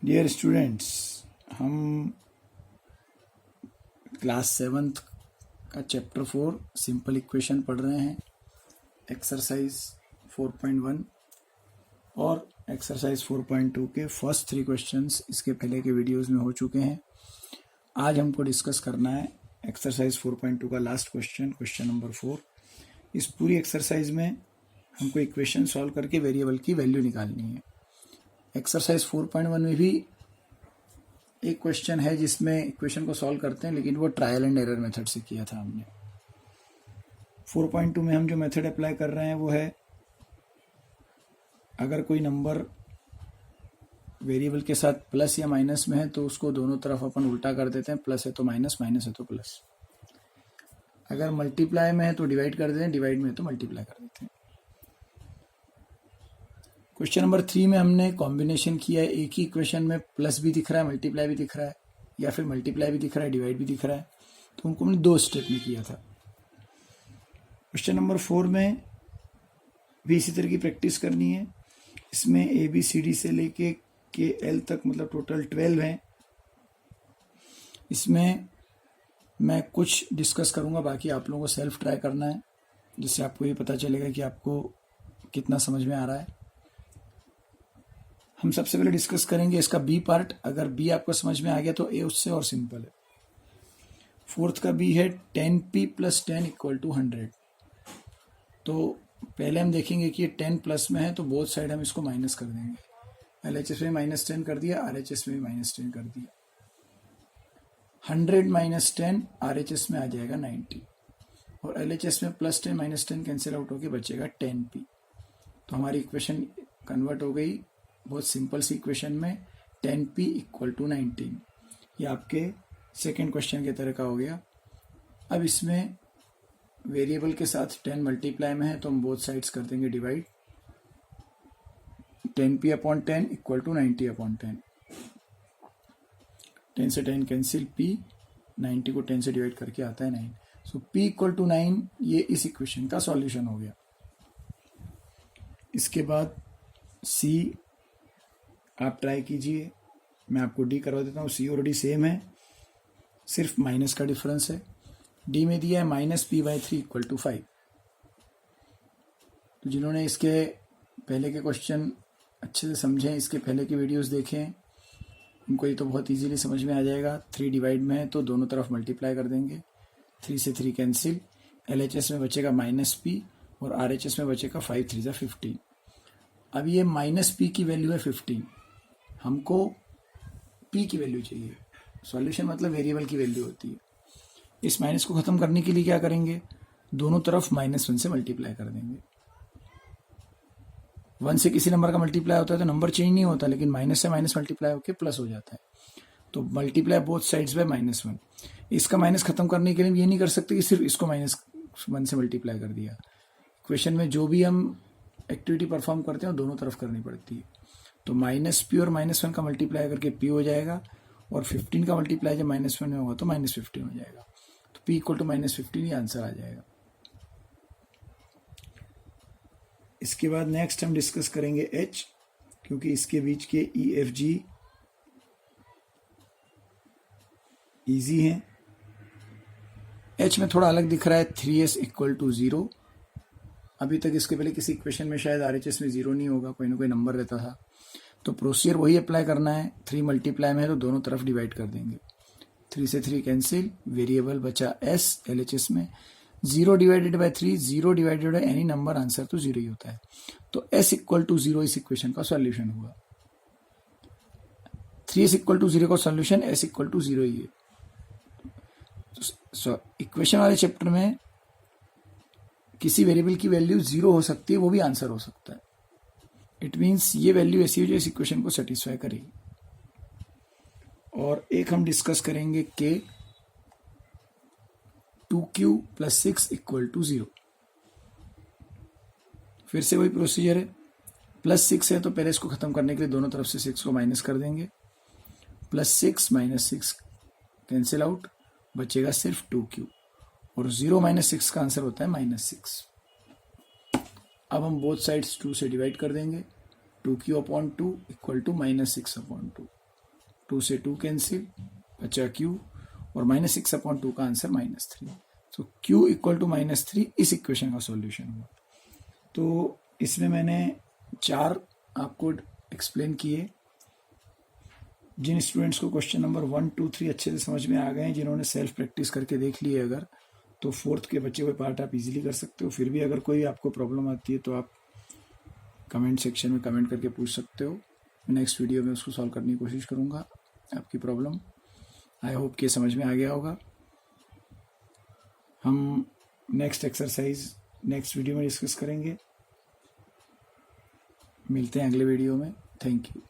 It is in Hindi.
डियर स्टूडेंट्स, हम क्लास 7th का चैप्टर 4 सिंपल इक्वेशन पढ़ रहे हैं। एक्सरसाइज 4.1 और एक्सरसाइज 4.2 के फर्स्ट 3 क्वेश्चंस इसके पहले के वीडियोस में हो चुके हैं। आज हमको डिस्कस करना है एक्सरसाइज 4.2 का लास्ट क्वेश्चन नंबर 4। इस पूरी एक्सरसाइज में हमको इक्वेशन सॉल्व करके वेरिएबल की वैल्यू निकालनी है। एक्सरसाइज 4.1 में भी एक क्वेश्चन है जिसमें इक्वेशन को सॉल्व करते हैं, लेकिन वो ट्रायल एंड एरर मेथड से किया था हमने। 4.2 में हम जो मेथड अप्लाई कर रहे हैं वो है, अगर कोई नंबर वेरिएबल के साथ प्लस या माइनस में है तो उसको दोनों तरफ अपन उल्टा कर देते हैं। प्लस है तो माइनस, माइनस है तो प्लस। अगर मल्टीप्लाई में है तो डिवाइड कर देते हैं, डिवाइड में है तो मल्टीप्लाई कर देते हैं। क्वेश्चन नंबर 3 में हमने कॉम्बिनेशन किया है। एक ही इक्वेशन में प्लस भी दिख रहा है, मल्टीप्लाई भी दिख रहा है, या फिर मल्टीप्लाई भी दिख रहा है, डिवाइड भी दिख रहा है, तो उनको हमने 2 स्टेप में किया था। क्वेश्चन नंबर 4 में भी इसी तरह की प्रैक्टिस करनी है। इसमें ABCD से लेके KL तक मतलब टोटल 12 हैं। इसमें मैं कुछ डिस्कस करूंगा, बाकी आप लोगों को सेल्फ ट्राई करना है, जिससे आपको ये पता चलेगा कि आपको कितना समझ में आ रहा है। हम सबसे पहले डिस्कस करेंगे इसका बी पार्ट। अगर बी आपको समझ में आ गया तो ए उससे और सिंपल है। 4th का बी है 10p + 10 = 100। तो पहले हम देखेंगे कि ये 10 प्लस में है तो बोथ साइड हम इसको माइनस कर देंगे। LHS में -10 कर दिया, RHS में भी -10 कर दिया। 100 - 10 RHS में आ जाएगा 90, और LHS में +10 -10 कैंसिल आउट होके बचेगा 10p। तो हमारी इक्वेशन कन्वर्ट हो गई बहुत सिंपल सी इक्वेशन में, 10p = 19। ये आपके सेकेंड क्वेश्चन की तरह का हो गया। अब इसमें वेरिएबल के साथ 10 मल्टीप्लाई में है तो हम बोथ साइड्स कर देंगे डिवाइड। 10p/10 = 90/10। 10 से 10 कैंसिल, p 90 को 10 से डिवाइड करके आता है 9। सो p = 9 ये इस इक्वेशन का सॉल्यूशन हो गया। इसके बाद c आप ट्राई कीजिए, मैं आपको डी करवा देता हूँ। सी ऑलरेडी सेम है, सिर्फ माइनस का डिफरेंस है। डी में दिया है -p/3 = 5। तो जिन्होंने इसके पहले के क्वेश्चन अच्छे से समझे, इसके पहले के वीडियोस देखें, उनको ये तो बहुत इजीली समझ में आ जाएगा। 3 डिवाइड में है तो दोनों तरफ मल्टीप्लाई कर देंगे। 3 से 3 कैंसिल, LHS में बचेगा -p और RHS में बचेगा 5 3 = 15। अब ये -p की वैल्यू है 15, हमको p की वैल्यू चाहिए। सॉल्यूशन मतलब वेरिएबल की वैल्यू होती है। इस माइनस को खत्म करने के लिए क्या करेंगे, दोनों तरफ -1 से मल्टीप्लाई कर देंगे। 1 से किसी नंबर का मल्टीप्लाई होता है तो नंबर चेंज नहीं होता, लेकिन माइनस से माइनस मल्टीप्लाई होकर प्लस हो जाता है। तो मल्टीप्लाई बोथ साइड्स बाय -1। इसका माइनस खत्म करने के लिए हम ये नहीं कर सकते कि सिर्फ इसको -1 से मल्टीप्लाई कर दिया। इक्वेशन में जो भी हम एक्टिविटी परफॉर्म करते हैं वो दोनों तरफ करनी पड़ती है। तो -p और -1 का मल्टीप्लाई करके p हो जाएगा, और 15 का मल्टीप्लाई जब -1 में होगा तो -15 हो जाएगा। तो p = -15 ही आंसर आ जाएगा। इसके बाद नेक्स्ट हम डिस्कस करेंगे h, क्योंकि इसके बीच के EFG इजी हैं। h में थोड़ा अलग दिख रहा है, 3s = 0। अभी तक इसके पहले किसी इक्वेशन में शायद RHS में 0 नहीं होगा, कोई ना कोई नंबर रहता था। तो प्रोसीजर वही अप्लाई करना है। 3 मल्टीप्लाई में है तो दोनों तरफ डिवाइड कर देंगे। 3 से 3 कैंसिल, वेरिएबल बचा s, LHS में 0 / 3, 0 / एनी नंबर, आंसर तो 0 ही होता है। तो s = 0 इस इक्वेशन का सॉल्यूशन हुआ। 3s = 0 का सॉल्यूशन s = 0 ही है। तो इक्वेशन वाले चैप्टर में किसी वेरिएबल की वैल्यू 0 हो सकती है, वो भी आंसर हो सकता है। इट मीन्स ये वैल्यू ऐसी हो जो इस इक्वेशन को सेटिस्फाई करेगी। और एक हम डिस्कस करेंगे k 2q + 6 = 0। फिर से वही प्रोसीजर है। +6 है तो पहले इसको खत्म करने के लिए दोनों तरफ से 6 को माइनस कर देंगे। +6 - 6 कैंसिल आउट, बचेगा सिर्फ 2q, और 0 - 6 का आंसर होता है -6। अब हम बोथ साइड्स 2 से डिवाइड कर देंगे। 2q/2 = -6/2। 2 से 2 कैंसिल, बचा Q, और -6/2 का आंसर -3। तो Q इक्वल टू -3 इस इक्वेशन का सॉल्यूशन हुआ। तो इसमें मैंने 4 आपको एक्सप्लेन किए। जिन स्टूडेंट्स को क्वेश्चन नंबर 1, 2, 3 अच्छे से समझ में आ गए हैं, जिन्होंने सेल्फ प्रैक्टिस करके देख लिए अगर, तो 4th के बचे हुए पार्ट आप इजीली कर सकते हो। फिर भी अगर कोई आपको प्रॉब्लम आती है तो आप कमेंट सेक्शन में कमेंट करके पूछ सकते हो। नेक्स्ट वीडियो में उसको सॉल्व करने की कोशिश करूँगा आपकी प्रॉब्लम। आई होप कि समझ में आ गया होगा। हम नेक्स्ट एक्सरसाइज नेक्स्ट वीडियो में डिस्कस करेंगे। मिलते हैं अगले वीडियो में। Thank you.